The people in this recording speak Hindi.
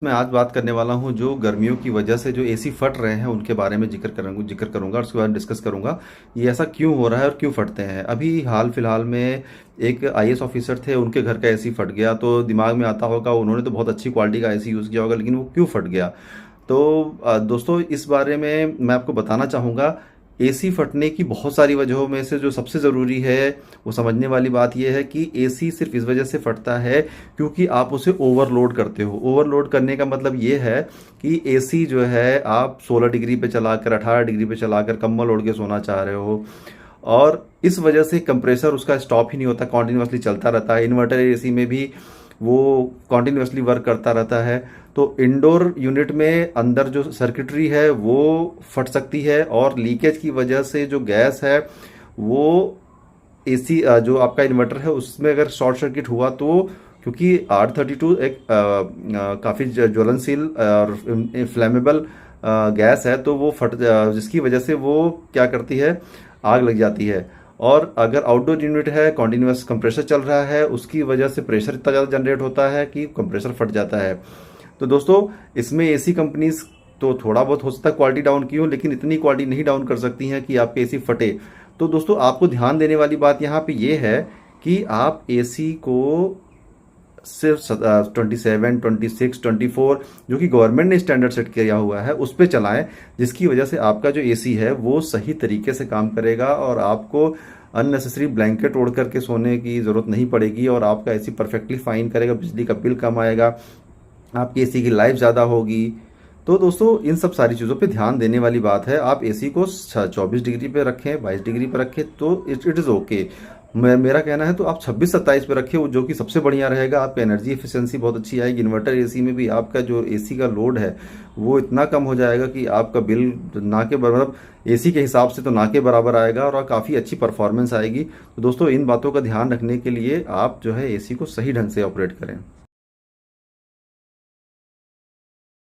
मैं आज बात करने वाला हूँ जो गर्मियों की वजह से जो एसी फट रहे हैं उनके बारे में जिक्र करूंगा और उसके बाद डिस्कस करूंगा ये ऐसा क्यों हो रहा है और क्यों फटते हैं। अभी हाल फिलहाल में एक आईएएस ऑफिसर थे, उनके घर का एसी फट गया। तो दिमाग में आता होगा उन्होंने तो बहुत अच्छी क्वालिटी का एसी यूज़ किया होगा, लेकिन वो क्यों फट गया। तो दोस्तों इस बारे में मैं आपको बताना चाहूँगा। एसी फटने की बहुत सारी वजहों में से जो सबसे ज़रूरी है वो समझने वाली बात यह है कि एसी सिर्फ इस वजह से फटता है क्योंकि आप उसे ओवरलोड करते हो। ओवरलोड करने का मतलब ये है कि एसी जो है आप 16 डिग्री पे चलाकर 18 डिग्री पे चलाकर कंबल ओढ़ के सोना चाह रहे हो, और इस वजह से कंप्रेसर उसका स्टॉप ही नहीं होता, कॉन्टिन्यूसली चलता रहता है। इन्वर्टर एसी में भी वो कॉन्टिन्यूसली वर्क करता रहता है। तो इंडोर यूनिट में अंदर जो सर्किटरी है वो फट सकती है, और लीकेज की वजह से जो गैस है वो एसी जो आपका इन्वर्टर है उसमें अगर शॉर्ट सर्किट हुआ तो, क्योंकि R32 एक काफ़ी ज्वलनशील और फ्लेमेबल गैस है, तो वो जिसकी वजह से वो क्या करती है, आग लग जाती है। और अगर आउटडोर यूनिट है, कॉन्टिन्यूस कंप्रेसर चल रहा है, उसकी वजह से प्रेशर इतना ज़्यादा जनरेट होता है कि कंप्रेसर फट जाता है। तो दोस्तों इसमें एसी कंपनीज तो थोड़ा बहुत हो सकता है क्वालिटी डाउन की हो, लेकिन इतनी क्वालिटी नहीं डाउन कर सकती हैं कि आपके एसी फटे। तो दोस्तों आपको ध्यान देने वाली बात यहाँ पे ये है कि आप एसी को सिर्फ 27, 26, 24 जो कि गवर्नमेंट ने स्टैंडर्ड सेट किया हुआ है उस पर चलाएं, जिसकी वजह से आपका जो एसी है वो सही तरीके से काम करेगा और आपको अननेसेसरी ब्लैंकेट ओढ़ करके सोने की ज़रूरत नहीं पड़ेगी, और आपका एसी परफेक्टली फाइन करेगा, बिजली का बिल कम आएगा, आपकी एसी की लाइफ ज़्यादा होगी। तो दोस्तों इन सब सारी चीज़ों पे ध्यान देने वाली बात है। आप एसी को 24 डिग्री पे रखें, 22 डिग्री पे रखें तो इट इज़ ओके। मेरा कहना है तो आप 26-27 पे रखें, जो कि सबसे बढ़िया रहेगा। आपकी एनर्जी एफिशिएंसी बहुत अच्छी आएगी। इन्वर्टर एसी में भी आपका जो एसी का लोड है वो इतना कम हो जाएगा कि आपका बिल ना के बराबर, मतलब एसी के हिसाब से तो ना के बराबर आएगा, और काफ़ी अच्छी परफॉर्मेंस आएगी। तो दोस्तों इन बातों का ध्यान रखने के लिए आप जो है एसी को सही ढंग से ऑपरेट करें।